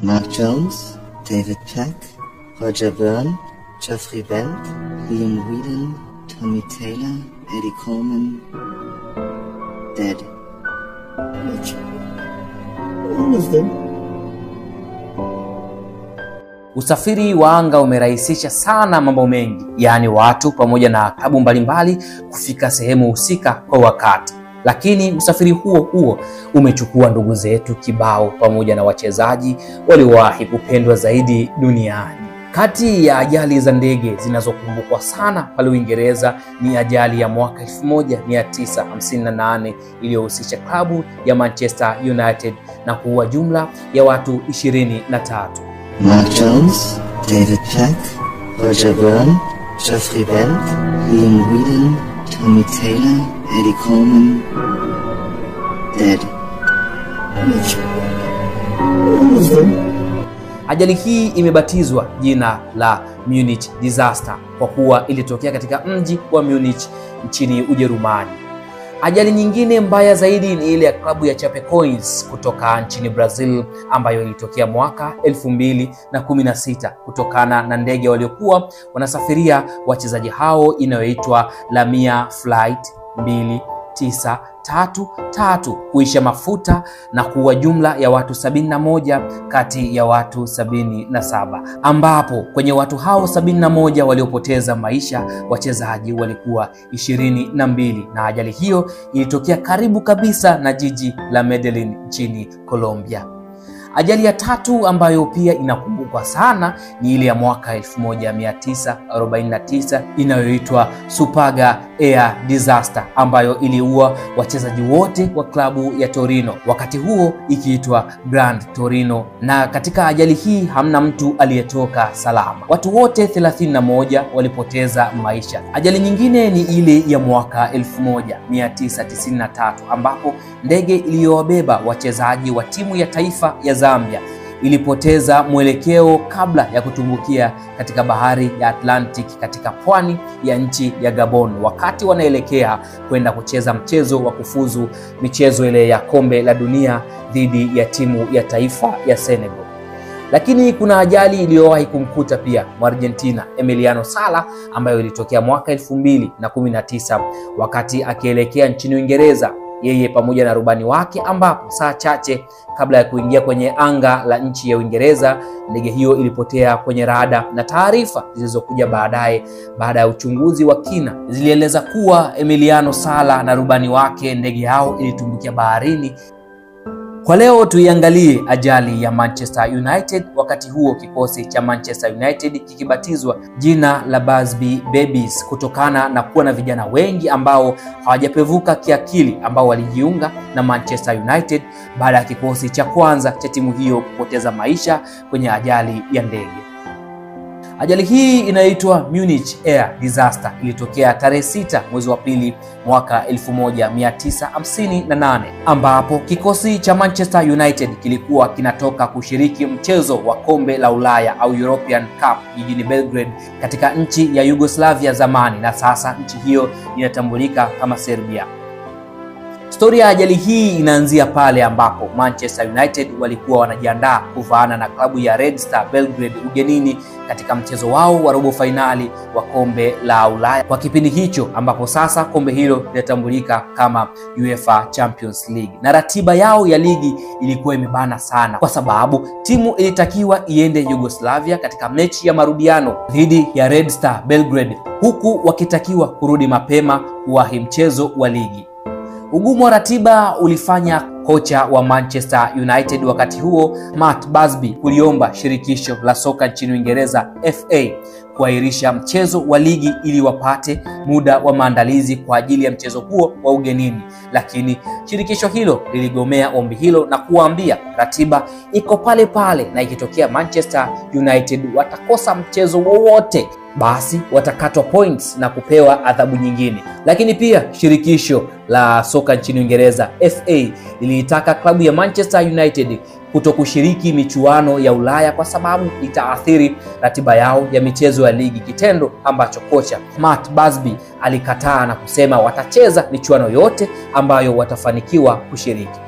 Mark Jones, David Peck, Roger Byrne, Geoffrey Bell, Liam Whedon, Tommy Taylor, Eddie Coleman, dead. Usafiri wa anga umerahisisha sana mambo mengi, yaani watu pamoja na klabu mbalimbali kufika sehemu husika kwa wakati. Lakini usafiri huo umechukua ndugu zetu kibao pamoja na wachezaji waliowahi kupendwa zaidi duniani. Kati ya ajali za ndege zinazokumbukwa sana pale Uingereza ni ajali ya mwaka 1958 iliyohusisha klabu ya Manchester United na kuua jumla ya watu 23. Mark Jones, David Peck, Roger Byrne, Geoffrey Bell, Liam Whedon, Tommy Taylor, Eddie Coleman, dead. Ajali hii imebatizwa jina la Munich Disaster kwa kuwa ilitokea katika mji wa Munich nchini Ujerumani. Ajali nyingine mbaya zaidi ni ile ya klabu ya Chapecoense kutoka nchini Brazil ambayo ilitokea mwaka 2016 kutokana na ndege waliokuwa wanasafiria wachezaji hao inayoitwa Lamia Flight 293 kuisha mafuta na kuwa jumla ya watu 71 kati ya watu 77, ambapo kwenye watu hao 71 waliopoteza maisha wachezaji walikuwa 22, na ajali hiyo ilitokea karibu kabisa na jiji la Medellin nchini Colombia. Ajali ya tatu ambayo pia inakumbukwa sana ni ile ya mwaka 1949 inayoitwa Superga Air Disaster ambayo iliua wachezaji wote wa klabu ya Torino, wakati huo ikiitwa Grand Torino, na katika ajali hii hamna mtu aliyetoka salama. Watu wote 31 walipoteza maisha. Ajali nyingine ni ile ya mwaka 1993 ambapo ndege iliyowabeba wachezaji wa timu ya taifa ya Zambia ilipoteza mwelekeo kabla ya kutumbukia katika bahari ya Atlantic katika pwani ya nchi ya Gabon wakati wanaelekea kwenda kucheza mchezo wa kufuzu michezo ile ya kombe la dunia dhidi ya timu ya taifa ya Senegal. Lakini kuna ajali iliyowahi kumkuta pia Argentina Emiliano Sala ambayo ilitokea mwaka 2019 wakati akielekea nchini Uingereza yeye pamoja na rubani wake, ambapo saa chache kabla ya kuingia kwenye anga la nchi ya Uingereza ndege hiyo ilipotea kwenye rada, na taarifa zilizokuja baadaye baada ya uchunguzi wa kina zilieleza kuwa Emiliano Sala na rubani wake ndege yao ilitumbukia baharini. Kwa leo tuiangalie ajali ya Manchester United, wakati huo kikosi cha Manchester United kikibatizwa jina la Busby Babies kutokana na kuwa na vijana wengi ambao hawajapevuka kiakili ambao walijiunga na Manchester United baada ya kikosi cha kwanza cha timu hiyo kupoteza maisha kwenye ajali ya ndege. Ajali hii inaitwa Munich Air Disaster ilitokea tarehe 6 mwezi wa pili mwaka 1958 ambapo kikosi cha Manchester United kilikuwa kinatoka kushiriki mchezo wa kombe la Ulaya au European Cup jijini Belgrade katika nchi ya Yugoslavia zamani, na sasa nchi hiyo inatambulika kama Serbia. Historia ya ajali hii inaanzia pale ambapo Manchester United walikuwa wanajiandaa kuvaana na klabu ya Red Star Belgrade ugenini katika mchezo wao wa robo finali wa kombe la Ulaya kwa kipindi hicho, ambapo sasa kombe hilo linatambulika kama UEFA Champions League. Na ratiba yao ya ligi ilikuwa imebana sana kwa sababu timu ilitakiwa iende Yugoslavia katika mechi ya marudiano dhidi ya Red Star Belgrade, huku wakitakiwa kurudi mapema kuwahi mchezo wa ligi. Ugumu wa ratiba ulifanya kocha wa Manchester United wakati huo Matt Busby kuliomba shirikisho la soka nchini Uingereza FA kuahirisha mchezo wa ligi ili wapate muda wa maandalizi kwa ajili ya mchezo huo wa ugenini, lakini shirikisho hilo liligomea ombi hilo na kuambia ratiba iko pale pale na ikitokea Manchester United watakosa mchezo wowote basi watakatwa points na kupewa adhabu nyingine. Lakini pia shirikisho la soka nchini Uingereza FA lilitaka klabu ya Manchester United kutokushiriki michuano ya Ulaya kwa sababu itaathiri ratiba yao ya michezo ya ligi, kitendo ambacho kocha Matt Busby alikataa na kusema watacheza michuano yote ambayo watafanikiwa kushiriki.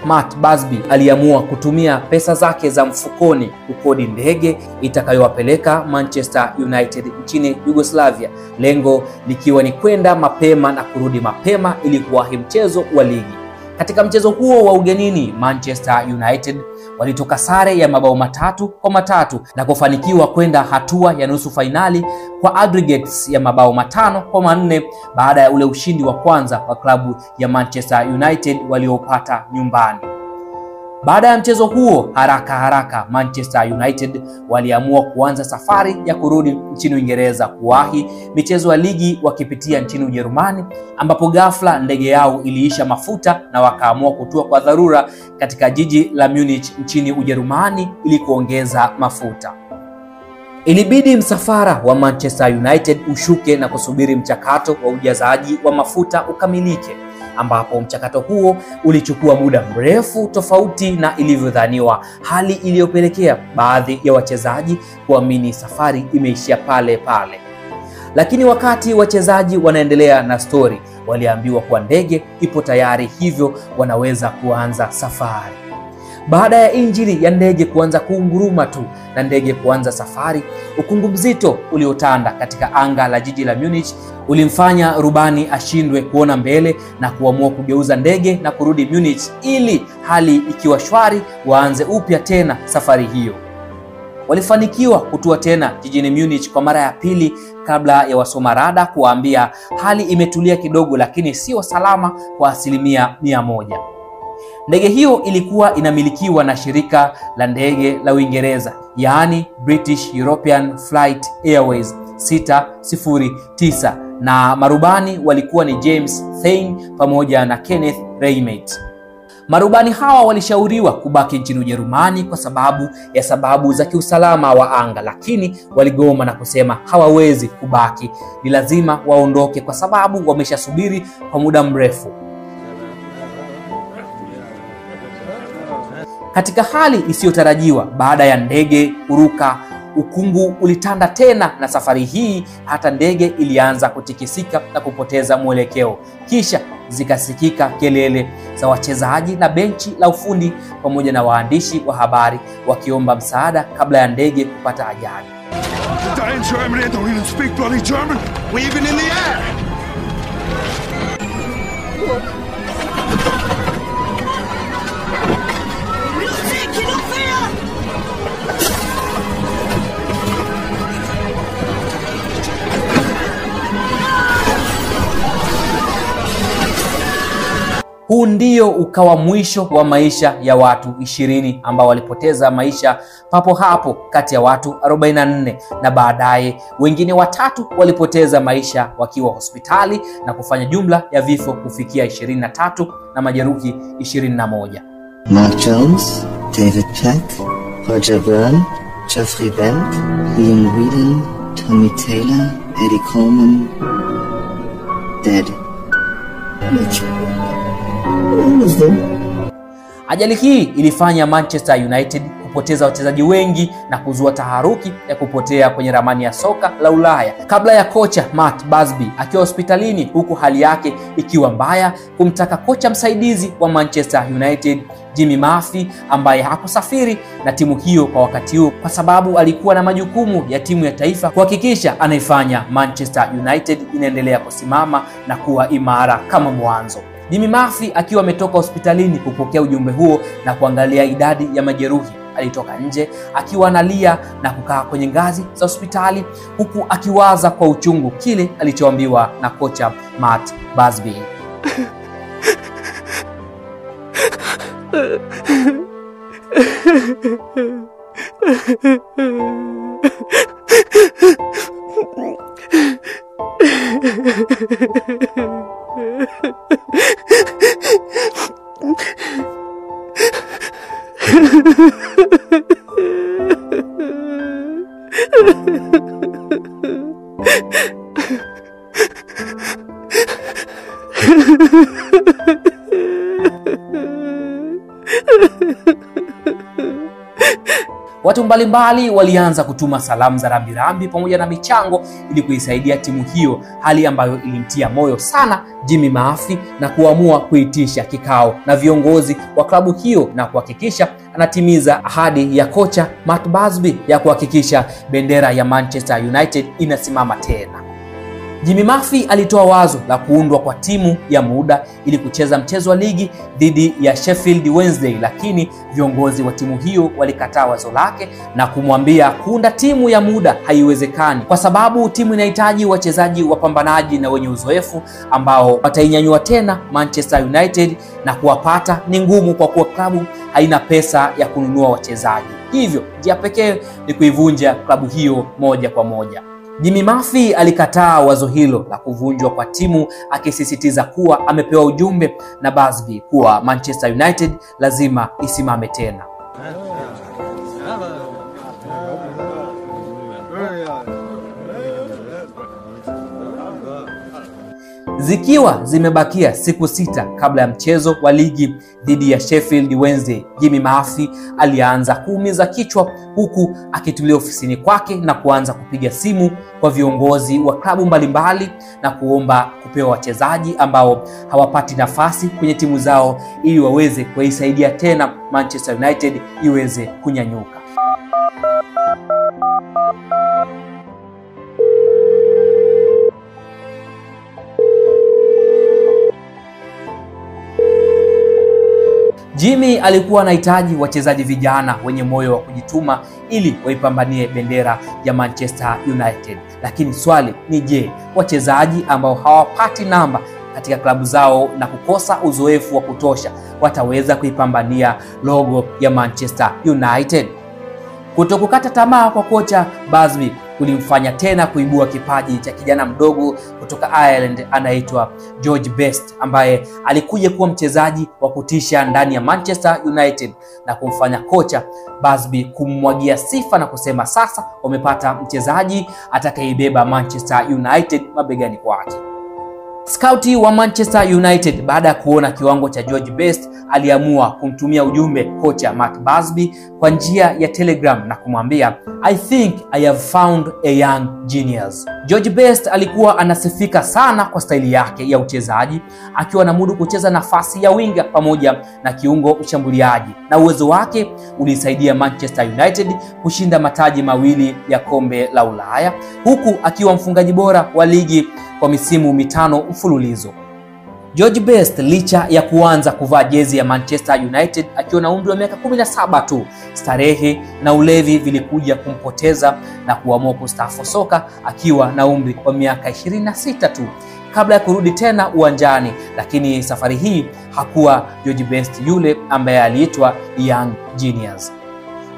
Matt Busby aliamua kutumia pesa zake za mfukoni kukodi ndege itakayowapeleka Manchester United nchini Yugoslavia, lengo likiwa ni kwenda mapema na kurudi mapema ili kuwahi mchezo wa ligi. Katika mchezo huo wa ugenini, Manchester United walitoka sare ya mabao 3-3 na kufanikiwa kwenda hatua ya nusu fainali kwa aggregates ya mabao 5-4 baada ya ule ushindi wa kwanza wa klabu ya Manchester United waliopata nyumbani. Baada ya mchezo huo, haraka Manchester United waliamua kuanza safari ya kurudi nchini Uingereza kuwahi michezo ya ligi wakipitia nchini Ujerumani, ambapo ghafla ndege yao iliisha mafuta na wakaamua kutua kwa dharura katika jiji la Munich nchini Ujerumani ili kuongeza mafuta. Ilibidi msafara wa Manchester United ushuke na kusubiri mchakato wa ujazaji wa mafuta ukamilike, ambapo mchakato huo ulichukua muda mrefu tofauti na ilivyodhaniwa, hali iliyopelekea baadhi ya wachezaji kuamini safari imeishia pale pale. Lakini wakati wachezaji wanaendelea na stori, waliambiwa kuwa ndege ipo tayari, hivyo wanaweza kuanza safari. Baada ya injini ya ndege kuanza kuunguruma tu na ndege kuanza safari, ukungu mzito uliotanda katika anga la jiji la Munich ulimfanya rubani ashindwe kuona mbele na kuamua kugeuza ndege na kurudi Munich ili hali ikiwa shwari waanze upya tena safari hiyo. Walifanikiwa kutua tena jijini Munich kwa mara ya pili kabla ya wasoma rada kuwaambia hali imetulia kidogo, lakini sio salama kwa 100%. Ndege hiyo ilikuwa inamilikiwa na shirika la ndege la Uingereza, yaani British European Flight Airways 609, na marubani walikuwa ni James Thane pamoja na Kenneth Reimert. Marubani hawa walishauriwa kubaki nchini Ujerumani kwa sababu za kiusalama wa anga, lakini waligoma na kusema hawawezi kubaki, ni lazima waondoke kwa sababu wameshasubiri kwa muda mrefu. Katika hali isiyotarajiwa, baada ya ndege kuruka, ukungu ulitanda tena, na safari hii hata ndege ilianza kutikisika na kupoteza mwelekeo. Kisha zikasikika kelele za wachezaji na benchi la ufundi pamoja na waandishi wa habari wakiomba msaada kabla ya ndege kupata ajali. Huu ndio ukawa mwisho wa maisha ya watu 20 ambao walipoteza maisha papo hapo kati ya watu 44, na baadaye wengine 3 walipoteza maisha wakiwa hospitali na kufanya jumla ya vifo kufikia 23 na majeruhi 21. Mark Jones, David Peck, Roger Byrne, Geoffrey Bent, Liam Whedon, Tommy Taylor, Eddie Coleman, dead. Ajali hii ilifanya Manchester United kupoteza wachezaji wengi na kuzua taharuki ya kupotea kwenye ramani ya soka la Ulaya, kabla ya kocha Matt Busby akiwa hospitalini huku hali yake ikiwa mbaya kumtaka kocha msaidizi wa Manchester United Jimmy Murphy, ambaye hakusafiri na timu hiyo kwa wakati huo kwa sababu alikuwa na majukumu ya timu ya taifa kuhakikisha anaifanya Manchester United inaendelea kusimama na kuwa imara kama mwanzo. Jimmy Murphy akiwa ametoka hospitalini kupokea ujumbe huo na kuangalia idadi ya majeruhi, alitoka nje akiwa analia na kukaa kwenye ngazi za hospitali huku akiwaza kwa uchungu kile alichoambiwa na kocha Matt Busby. Watu mbalimbali walianza kutuma salamu za rambirambi pamoja na michango ili kuisaidia timu hiyo, hali ambayo ilimtia moyo sana Jimmy Murphy na kuamua kuitisha kikao na viongozi wa klabu hiyo na kuhakikisha anatimiza ahadi ya kocha Matt Busby ya kuhakikisha bendera ya Manchester United inasimama tena. Jimmy Murphy alitoa wazo la kuundwa kwa timu ya muda ili kucheza mchezo wa ligi dhidi ya Sheffield Wednesday, lakini viongozi wa timu hiyo walikataa wazo lake na kumwambia kuunda timu ya muda haiwezekani kwa sababu timu inahitaji wachezaji wapambanaji na wenye uzoefu ambao watainyanyua tena Manchester United, na kuwapata ni ngumu kwa kuwa klabu haina pesa ya kununua wachezaji. Hivyo njia pekee ni kuivunja klabu hiyo moja kwa moja. Jimmy Murphy alikataa wazo hilo la kuvunjwa kwa timu, akisisitiza kuwa amepewa ujumbe na Busby kuwa Manchester United lazima isimame tena. Zikiwa zimebakia siku 6 kabla ya mchezo wa ligi dhidi ya Sheffield Wednesday, Jimmy Murphy alianza kuumiza kichwa huku akitulia ofisini kwake na kuanza kupiga simu kwa viongozi wa klabu mbalimbali na kuomba kupewa wachezaji ambao hawapati nafasi kwenye timu zao ili waweze kuisaidia tena Manchester United iweze kunyanyuka. Jimmy alikuwa anahitaji wachezaji vijana wenye moyo wa kujituma ili waipambanie bendera ya Manchester United. Lakini swali ni je, wachezaji ambao hawapati namba katika klabu zao na kukosa uzoefu wa kutosha wataweza kuipambania logo ya Manchester United? Kutokukata tamaa kwa kocha Busby kulimfanya tena kuibua kipaji cha kijana mdogo kutoka Ireland anaitwa George Best, ambaye alikuja kuwa mchezaji wa kutisha ndani ya Manchester United na kumfanya kocha Busby kummwagia sifa na kusema sasa wamepata mchezaji atakayeibeba Manchester United mabegani kwake. Scouti wa Manchester United baada ya kuona kiwango cha George Best aliamua kumtumia ujumbe kocha Matt Busby kwa njia ya Telegram na kumwambia I think I have found a young genius. George Best alikuwa anasifika sana kwa staili yake ya uchezaji, akiwa na mudu kucheza nafasi ya winga pamoja na kiungo mshambuliaji, na uwezo wake ulisaidia Manchester United kushinda mataji mawili ya kombe la Ulaya huku akiwa mfungaji bora wa ligi kwa misimu 5 mfululizo. George Best licha ya kuanza kuvaa jezi ya Manchester United akiwa na umri wa miaka 17 tu, starehe na ulevi vilikuja kumpoteza na kuamua kustaafu soka akiwa na umri wa miaka 26 tu kabla ya kurudi tena uwanjani. Lakini safari hii hakuwa George Best yule ambaye aliitwa young genius.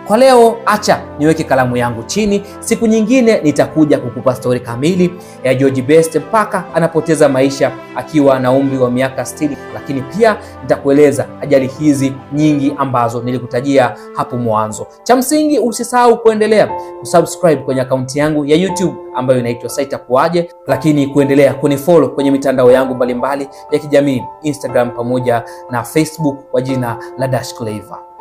Kwa leo acha niweke kalamu yangu chini, siku nyingine nitakuja kukupa story kamili ya George Best mpaka anapoteza maisha akiwa na umri wa miaka 60, lakini pia nitakueleza ajali hizi nyingi ambazo nilikutajia hapo mwanzo. Cha msingi usisahau kuendelea kusubscribe kwenye akaunti yangu ya YouTube ambayo inaitwa Saitakuaje, lakini kuendelea kunifollow kwenye mitandao yangu mbalimbali ya kijamii, Instagram pamoja na Facebook kwa jina la Dash Clever.